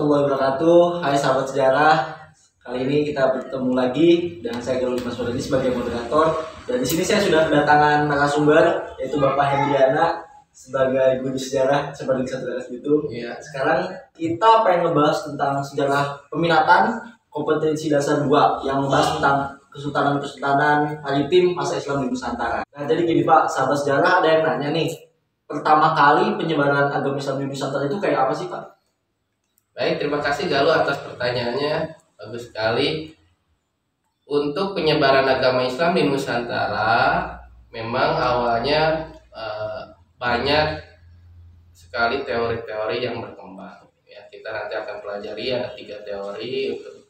warahmatullahi wabarakatuh. Hai sahabat sejarah. Kali ini kita bertemu lagi dengan saya Gerul Dimas Wadani sebagai moderator. Dan di sini saya sudah kedatangan narasumber yaitu Bapak Hendriana sebagai guru sejarah seperti satu kelas itu. Iya. Sekarang kita pengen ngebahas tentang sejarah peminatan kompetensi dasar 2 yang membahas tentang kesultanan maritim masa Islam di Nusantara. Nah, jadi gini Pak, sahabat sejarah ada yang nanya nih, pertama kali penyebaran agama Islam di Nusantara itu kayak apa sih Pak? Baik, terima kasih Galuh atas pertanyaannya. Bagus sekali. Untuk penyebaran agama Islam di Nusantara, memang awalnya banyak sekali teori-teori yang berkembang. Ya, kita nanti akan pelajari ada 3 teori untuk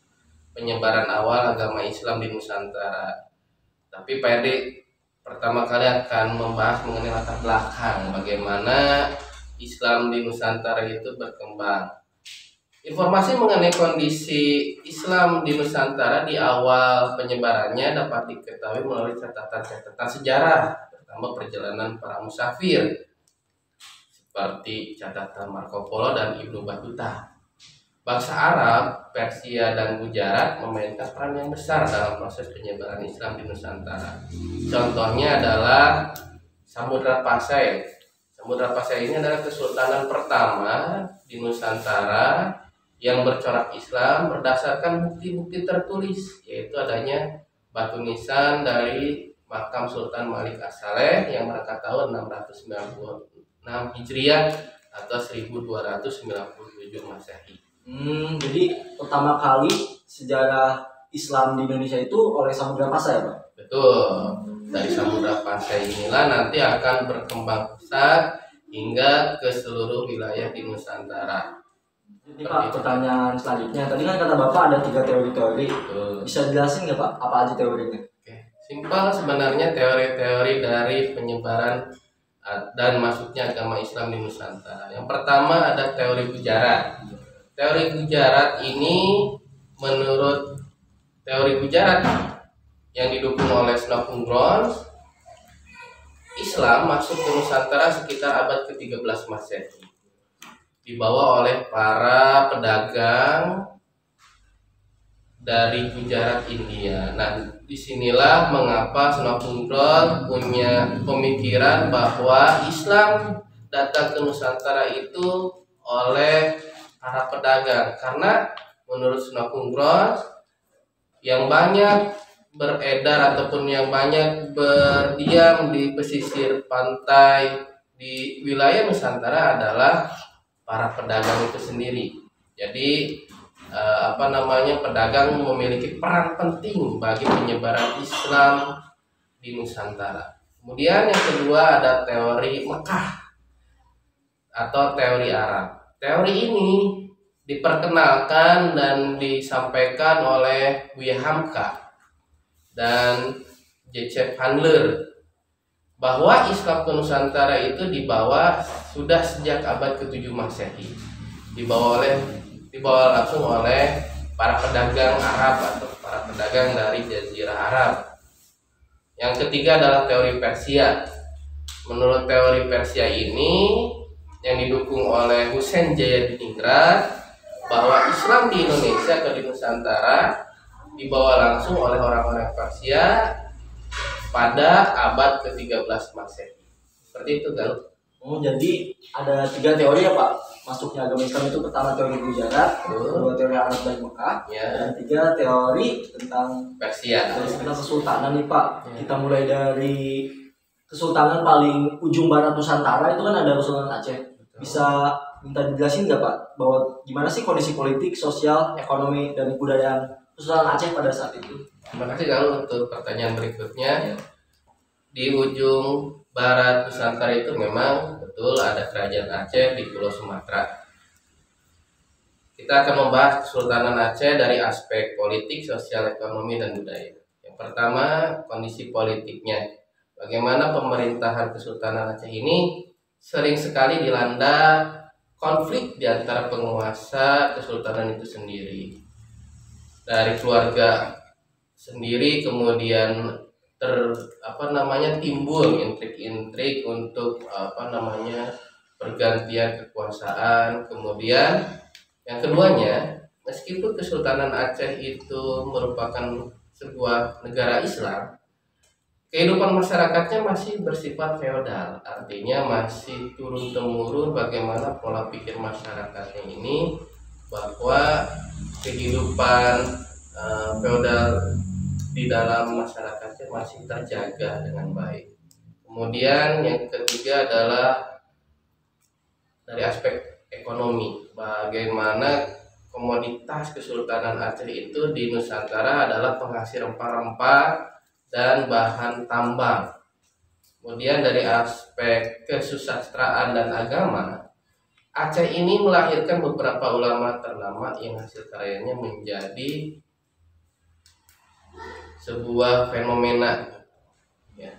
penyebaran awal agama Islam di Nusantara. Tapi Pak Edi pertama kali akan membahas mengenai latar belakang bagaimana Islam di Nusantara itu berkembang. Informasi mengenai kondisi Islam di Nusantara di awal penyebarannya dapat diketahui melalui catatan-catatan sejarah, terutama perjalanan para musafir seperti catatan Marco Polo dan Ibnu Battuta. Bangsa Arab, Persia, dan Gujarat memainkan peran yang besar dalam proses penyebaran Islam di Nusantara. Contohnya adalah Samudra Pasai. Samudra Pasai ini adalah kesultanan pertama di Nusantara yang bercorak Islam berdasarkan bukti-bukti tertulis, yaitu adanya batu nisan dari makam Sultan Malik As-Saleh yang berangkat tahun 696 Hijriah atau 1297 Masehi. Jadi pertama kali sejarah Islam di Indonesia itu oleh Samudra Pasai ya Pak? Betul. Dari Samudra Pasai inilah nanti akan berkembang pesat hingga ke seluruh wilayah di Nusantara. Jadi Pak, pertanyaan selanjutnya, tadi kan kata Bapak ada 3 teori-teori. Bisa dijelasin nggak Pak, apa aja teorinya? Oke. Simpel sebenarnya teori-teori dari penyebaran dan masuknya agama Islam di Nusantara. Yang pertama ada teori Gujarat. Teori Gujarat ini menurut teori Gujarat yang didukung oleh Snopungron, Islam masuk ke Nusantara sekitar abad ke-13 Masehi. Dibawa oleh para pedagang dari Gujarat, India. Nah, disinilah mengapa Snopungron punya pemikiran bahwa Islam datang ke Nusantara itu oleh para pedagang, karena menurut Snopungron yang banyak beredar ataupun yang banyak berdiam di pesisir pantai di wilayah Nusantara adalah para pedagang itu sendiri. Jadi pedagang memiliki peran penting bagi penyebaran Islam di Nusantara. Kemudian yang kedua ada teori Mekah atau teori Arab. Teori ini diperkenalkan dan disampaikan oleh Buya Hamka dan J.C. Handler bahwa Islam ke Nusantara itu dibawa sudah sejak abad ke-7 Masehi. Dibawa langsung oleh para pedagang Arab atau para pedagang dari Jazirah Arab. Yang ketiga adalah teori Persia. Menurut teori Persia ini yang didukung oleh Husain Jayadiningrat, bahwa Islam di Indonesia ke di Nusantara dibawa langsung oleh orang-orang Persia pada abad ke-13 Masehi. Seperti itu Galuh. Jadi ada 3 teori ya Pak masuknya agama Islam itu. Pertama teori Gujarat, kedua teori Arab dan Mekah, ya, dan 3 teori tentang Persia. Tentang kesultanan nih Pak. Ya. Kita mulai dari kesultanan paling ujung barat Nusantara itu kan ada Kesultanan Aceh. Bisa minta dijelasin nggak Pak bahwa gimana sih kondisi politik, sosial, ekonomi, dan kebudayaan Kesultanan Aceh pada saat itu? Terima kasih Galuh untuk pertanyaan berikutnya. Ya. Di ujung barat Nusantara itu memang betul ada kerajaan Aceh di Pulau Sumatera. Kita akan membahas Kesultanan Aceh dari aspek politik, sosial, ekonomi, dan budaya. Yang pertama, kondisi politiknya. Bagaimana pemerintahan Kesultanan Aceh ini sering sekali dilanda konflik di antara penguasa kesultanan itu sendiri. Dari keluarga sendiri kemudian timbul intrik-intrik untuk pergantian kekuasaan. Kemudian Yang keduanya, meskipun Kesultanan Aceh itu merupakan sebuah negara Islam, kehidupan masyarakatnya masih bersifat feodal, artinya masih turun-temurun bagaimana pola pikir masyarakatnya ini, bahwa kehidupan feodal di dalam masyarakatnya masih terjaga dengan baik. Kemudian yang ketiga adalah dari aspek ekonomi, bagaimana komoditas Kesultanan Aceh itu di Nusantara adalah penghasil rempah-rempah dan bahan tambang. Kemudian dari aspek kesusastraan dan agama, Aceh ini melahirkan beberapa ulama ternama yang hasil karyanya menjadi sebuah fenomena, ya,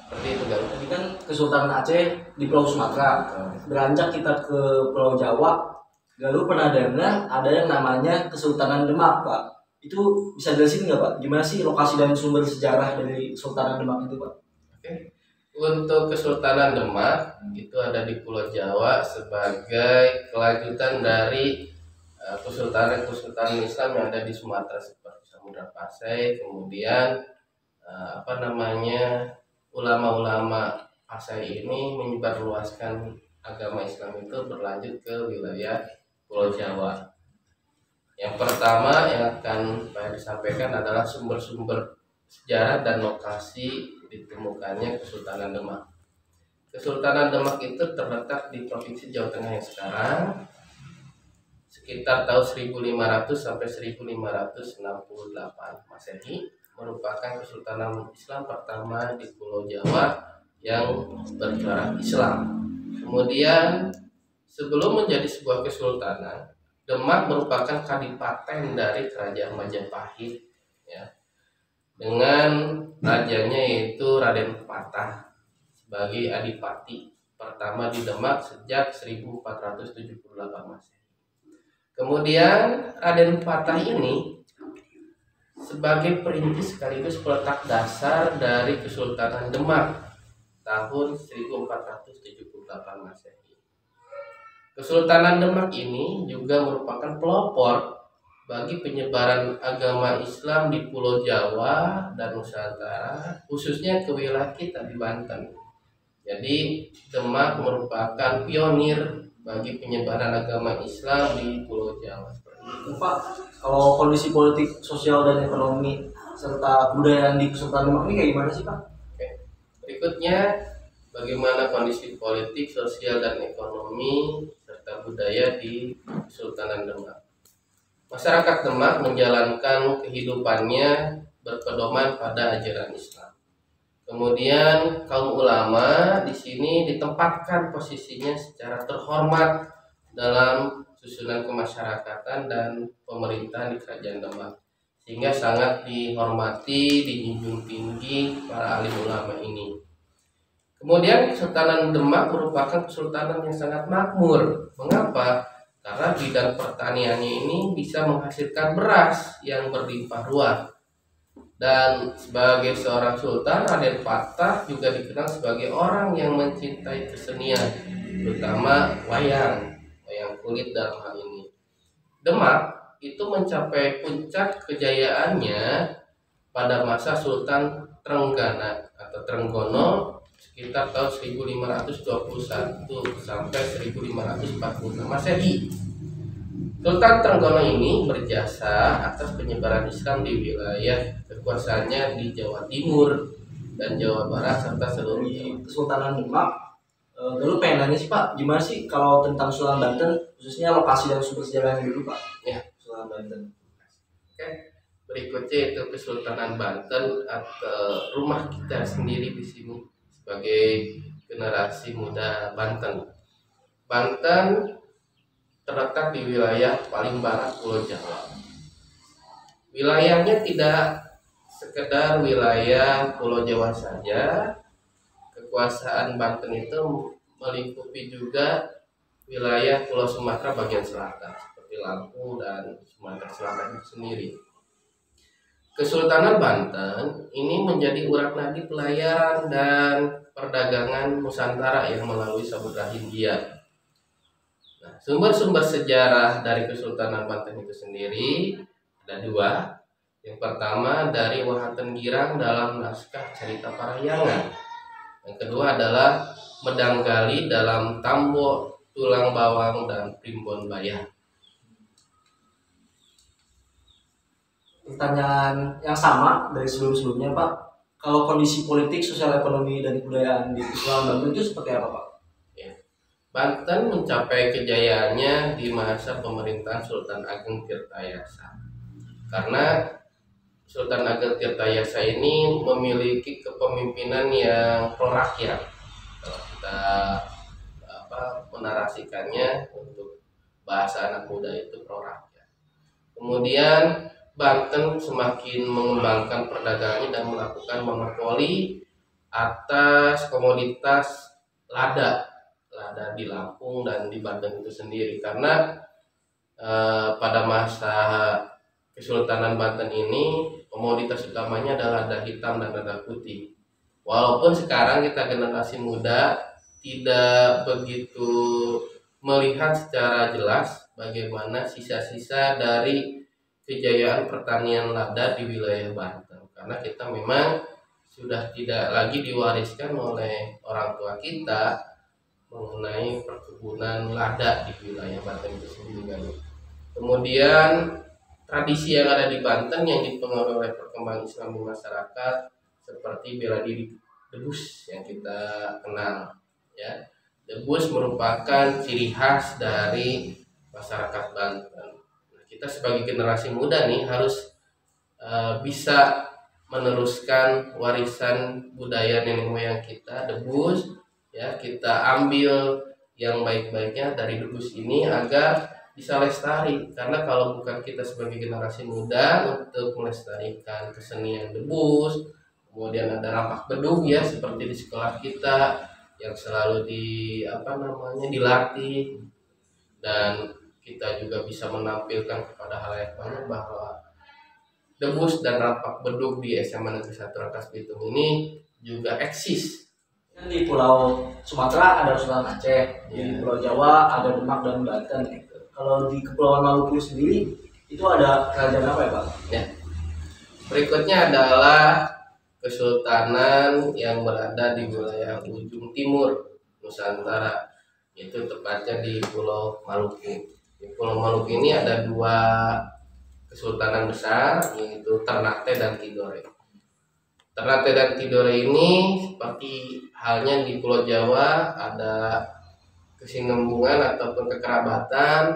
seperti itu kan. Tadi kan Kesultanan Aceh di Pulau Sumatera. Beranjak kita ke Pulau Jawa, Galuh pernah dengar ada yang namanya Kesultanan Demak, Pak. Itu bisa jelasin nggak, Pak? Gimana sih lokasi dan sumber sejarah dari Kesultanan Demak itu, Pak? Oke. Untuk Kesultanan Demak itu ada di Pulau Jawa sebagai kelanjutan dari kesultanan Islam yang ada di Sumatera seperti Samudra Pasai. Kemudian ulama-ulama Pasai ini menyebarluaskan agama Islam itu berlanjut ke wilayah Pulau Jawa. Yang pertama yang akan saya disampaikan adalah sumber-sumber sejarah dan lokasi ditemukannya Kesultanan Demak. Kesultanan Demak itu terletak di Provinsi Jawa Tengah yang sekarang, sekitar tahun 1500 sampai 1568 Masehi, merupakan kesultanan Islam pertama di Pulau Jawa yang bercorak Islam. Kemudian sebelum menjadi sebuah kesultanan, Demak merupakan kadipaten dari Kerajaan Majapahit, ya, dengan rajanya yaitu Raden Patah sebagai adipati pertama di Demak sejak 1478 Masehi. Kemudian Raden Patah ini sebagai perintis sekaligus peletak dasar dari Kesultanan Demak tahun 1478 Masehi. Kesultanan Demak ini juga merupakan pelopor bagi penyebaran agama Islam di Pulau Jawa dan Nusantara, khususnya ke wilayah kita di Banten. Jadi Demak merupakan pionir bagi penyebaran agama Islam di Pulau Jawa. Pak, kalau kondisi politik, sosial dan ekonomi serta budaya di Kesultanan Demak ini kayak gimana sih, Pak? Oke. Berikutnya, bagaimana kondisi politik, sosial dan ekonomi serta budaya di Kesultanan Demak. Masyarakat Demak menjalankan kehidupannya berpedoman pada ajaran Islam. Kemudian kaum ulama di sini ditempatkan posisinya secara terhormat dalam susunan kemasyarakatan dan pemerintahan di Kerajaan Demak, sehingga sangat dihormati, dijunjung tinggi para alim ulama ini. Kemudian Kesultanan Demak merupakan kesultanan yang sangat makmur. Mengapa? Karena bidang pertaniannya ini bisa menghasilkan beras yang berlimpah ruah. Dan sebagai seorang sultan, Raden Patah juga dikenal sebagai orang yang mencintai kesenian, terutama wayang kulit dalam hal ini. Demak itu mencapai puncak kejayaannya pada masa Sultan Trenggana atau Trenggono sekitar tahun 1521 sampai 1546 Masehi. Sultan Trenggono ini berjasa atas penyebaran Islam di wilayah kekuasaannya di Jawa Timur dan Jawa Barat serta seluruh Kesultanan Demak. Dulu pengen nanya sih, Pak, gimana sih kalau tentang Sultan Banten, khususnya lokasi dan sumber sejarahnya dulu, Pak? Ya, Sultan Banten. Oke. Berikutnya itu Kesultanan Banten atau rumah kita sendiri di sini sebagai generasi muda Banten. Banten terletak di wilayah paling barat Pulau Jawa. Wilayahnya tidak sekedar wilayah Pulau Jawa saja. Kekuasaan Banten itu melingkupi juga wilayah Pulau Sumatera bagian selatan seperti Lampung dan Sumatera Selatan itu sendiri. Kesultanan Banten ini menjadi urat nadi pelayaran dan perdagangan Nusantara yang melalui Samudra Hindia. Nah, sumber-sumber sejarah dari Kesultanan Banten itu sendiri ada dua. Yang pertama dari Wahaten Girang dalam naskah Cerita Parahyangan. Yang kedua adalah Medanggali dalam Tambo Tulang Bawang dan Primbon Bayah. Pertanyaan yang sama dari sebelum-sebelumnya Pak, kalau kondisi politik, sosial, ekonomi, dan kebudayaan di Kepulauan Banten itu seperti apa Pak? Ya. Banten mencapai kejayaannya di masa pemerintahan Sultan Ageng Tirtayasa. Karena Sultan Ageng Tirtayasa ini memiliki kepemimpinan yang pro rakyat. Kalau kita menarasikannya untuk bahasa anak muda itu pro rakyat. Kemudian Banten semakin mengembangkan perdagangannya dan melakukan monopoli atas komoditas lada di Lampung dan di Banten itu sendiri, karena pada masa Kesultanan Banten ini komoditas utamanya adalah lada hitam dan lada putih. Walaupun sekarang kita generasi muda tidak begitu melihat secara jelas bagaimana sisa-sisa dari kejayaan pertanian lada di wilayah Banten, karena kita memang sudah tidak lagi diwariskan oleh orang tua kita mengenai perkebunan lada di wilayah Banten itu sendiri. Kemudian tradisi yang ada di Banten yang dipengaruhi oleh perkembangan Islam di masyarakat seperti bela diri debus yang kita kenal, ya. Debus merupakan ciri khas dari masyarakat Banten. Kita sebagai generasi muda nih harus bisa meneruskan warisan budaya nenek moyang kita, debus, ya. Kita ambil yang baik-baiknya dari debus ini agar bisa lestari, karena kalau bukan kita sebagai generasi muda untuk melestarikan kesenian debus, kemudian ada rampak bedug ya seperti di sekolah kita yang selalu dilatih, dan kita juga bisa menampilkan kepada halayak banyak bahwa debus dan rampak bedug di SMA Negeri 1 Rangkas Bitung ini juga eksis. Di Pulau Sumatera ada Sultan Aceh, di Pulau Jawa ada Demak dan Banten. Kalau di Kepulauan Maluku sendiri itu ada kerajaan apa ya Pak? Ya. Berikutnya adalah kesultanan yang berada di wilayah ujung timur Nusantara, yaitu tepatnya di Pulau Maluku. Di Pulau Maluku ini ada dua kesultanan besar, yaitu Ternate dan Tidore. Ternate dan Tidore ini seperti halnya di Pulau Jawa ada kesinambungan ataupun kekerabatan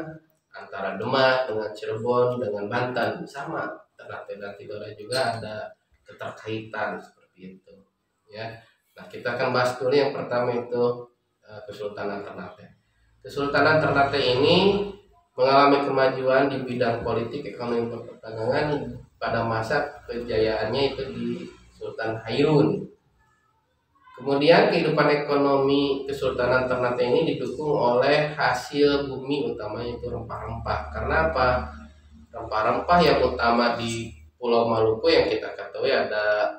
antara Demak dengan Cirebon dengan Banten, sama. Ternate dan Tidore juga ada keterkaitan seperti itu, ya. Nah, kita akan bahas dulu yang pertama itu Kesultanan Ternate. Kesultanan Ternate ini mengalami kemajuan di bidang politik, ekonomi, perdagangan pada masa kejayaannya itu di Sultan Hairun. Kemudian kehidupan ekonomi Kesultanan Ternate ini didukung oleh hasil bumi utamanya itu rempah-rempah. Karena apa? Rempah-rempah yang utama di Pulau Maluku yang kita ketahui ada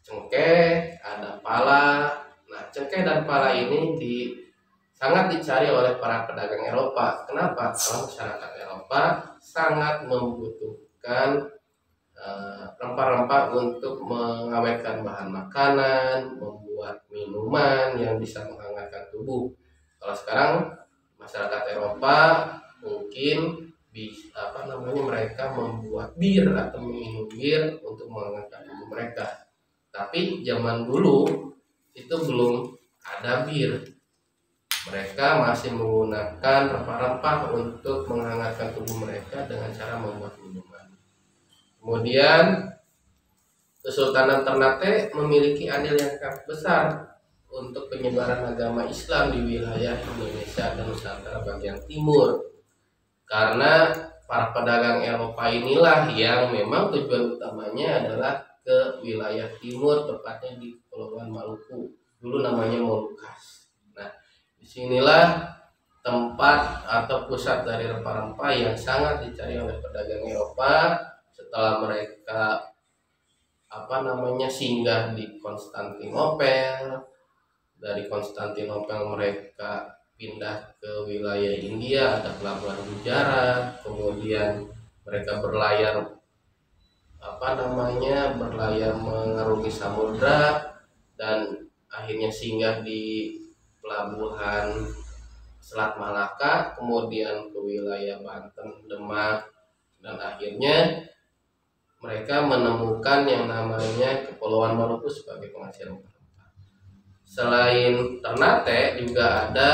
cengkeh, ada pala. Nah, cengkeh dan pala ini sangat dicari oleh para pedagang Eropa. Kenapa? Karena masyarakat Eropa sangat membutuhkan rempah-rempah untuk mengawetkan bahan makanan, membuat minuman yang bisa menghangatkan tubuh. Kalau sekarang masyarakat Eropa mungkin mereka membuat bir atau minum bir untuk menghangatkan tubuh mereka. Tapi zaman dulu itu belum ada bir. Mereka masih menggunakan rempah-rempah untuk menghangatkan tubuh mereka dengan cara membuat minuman. Kemudian Kesultanan Ternate memiliki andil yang sangat besar untuk penyebaran agama Islam di wilayah Indonesia dan Nusantara bagian timur. Karena para pedagang Eropa inilah yang memang tujuan utamanya adalah ke wilayah timur, tepatnya di Kepulauan Maluku. Dulu namanya Molucas. Nah, disinilah tempat atau pusat dari rempah-rempah yang sangat dicari oleh pedagang Eropa setelah mereka singgah di Konstantinopel. Dari Konstantinopel mereka pindah ke wilayah India, ada pelabuhan Gujarat, kemudian mereka berlayar berlayar mengarungi samudra dan akhirnya singgah di pelabuhan Selat Malaka, kemudian ke wilayah Banten, Demak, dan akhirnya mereka menemukan yang namanya Kepulauan Maluku sebagai penghasil rempah-rempah. Selain Ternate juga ada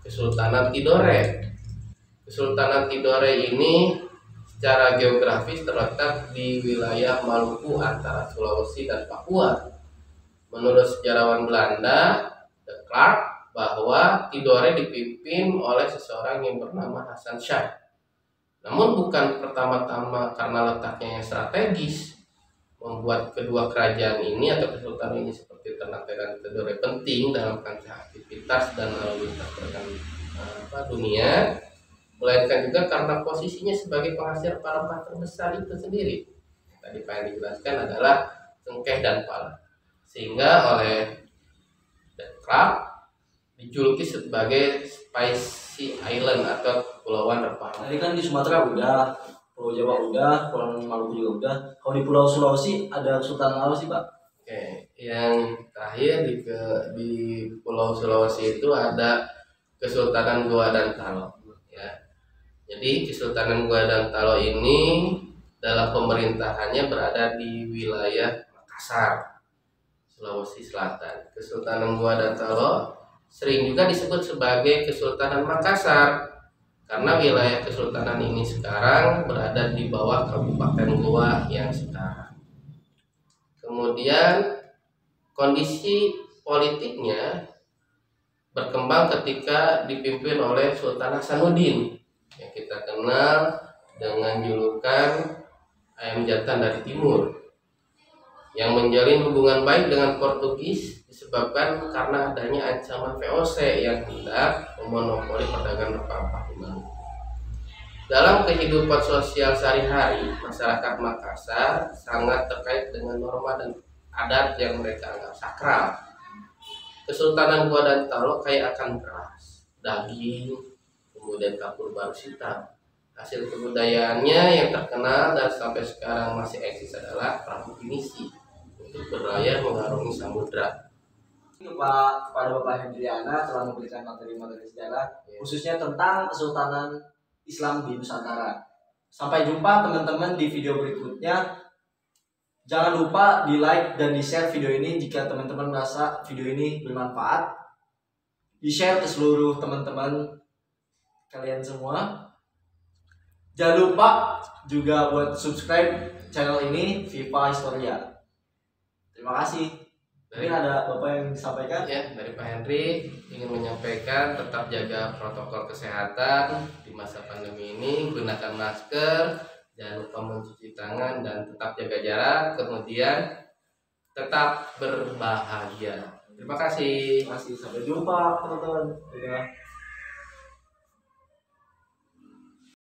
Kesultanan Tidore. Kesultanan Tidore ini secara geografis terletak di wilayah Maluku antara Sulawesi dan Papua. Menurut sejarawan Belanda, De Klerk, bahwa Tidore dipimpin oleh seseorang yang bernama Hasan Shah. Namun bukan pertama-tama karena letaknya yang strategis membuat kedua kerajaan ini atau kesultanan ini seperti Ternate dan Tidore penting dalam kancah aktivitas dan lalu lintas dunia, melainkan juga karena posisinya sebagai penghasil rempah terbesar itu sendiri. Tadi Pak yang dijelaskan adalah cengkeh dan pala, sehingga oleh De Klerk dijuluki sebagai Spicy Island atau Kepulauan Rempah. Tadi kan di Sumatera udah, Pulau Jawa udah, Pulau Maluku juga udah. Kalau di Pulau Sulawesi ada Kesultanan apa sih Pak? Oke, yang terakhir di Pulau Sulawesi itu ada Kesultanan Goa dan Talo. Ya, jadi Kesultanan Goa dan Talo ini dalam pemerintahannya berada di wilayah Makassar, Sulawesi Selatan. Kesultanan Goa dan Talo sering juga disebut sebagai Kesultanan Makassar karena wilayah kesultanan ini sekarang berada di bawah Kabupaten Goa yang sekarang. Kemudian kondisi politiknya berkembang ketika dipimpin oleh Sultan Hasanuddin yang kita kenal dengan julukan ayam jantan dari timur, yang menjalin hubungan baik dengan Portugis disebabkan karena adanya ancaman VOC yang hendak memonopoli perdagangan rempah-rempah di Maluku. Dalam kehidupan sosial sehari-hari, masyarakat Makassar sangat terkait dengan norma dan adat yang mereka anggap sakral. Kesultanan Goa dan Talo kaya akan beras, daging, kemudian kapur barus hitam. Hasil kebudayaannya yang terkenal dan sampai sekarang masih eksis adalah perahu pinisi untuk berlayar mengarungi samudra. Kepada Bapak Hendriana telah memberikan materi-materi sejarah khususnya tentang Kesultanan Islam di Nusantara. Sampai jumpa teman-teman di video berikutnya. Jangan lupa di like dan di share video ini jika teman-teman merasa video ini bermanfaat. Di share ke seluruh teman-teman kalian semua. Jangan lupa juga buat subscribe channel ini Viva Historia. Terima kasih. Mungkin ada Bapak yang disampaikan? Ya, dari Pak Henry ingin menyampaikan tetap jaga protokol kesehatan di masa pandemi ini, gunakan masker, jangan lupa mencuci tangan dan tetap jaga jarak, kemudian tetap berbahagia. Terima kasih. Sampai jumpa teman-teman.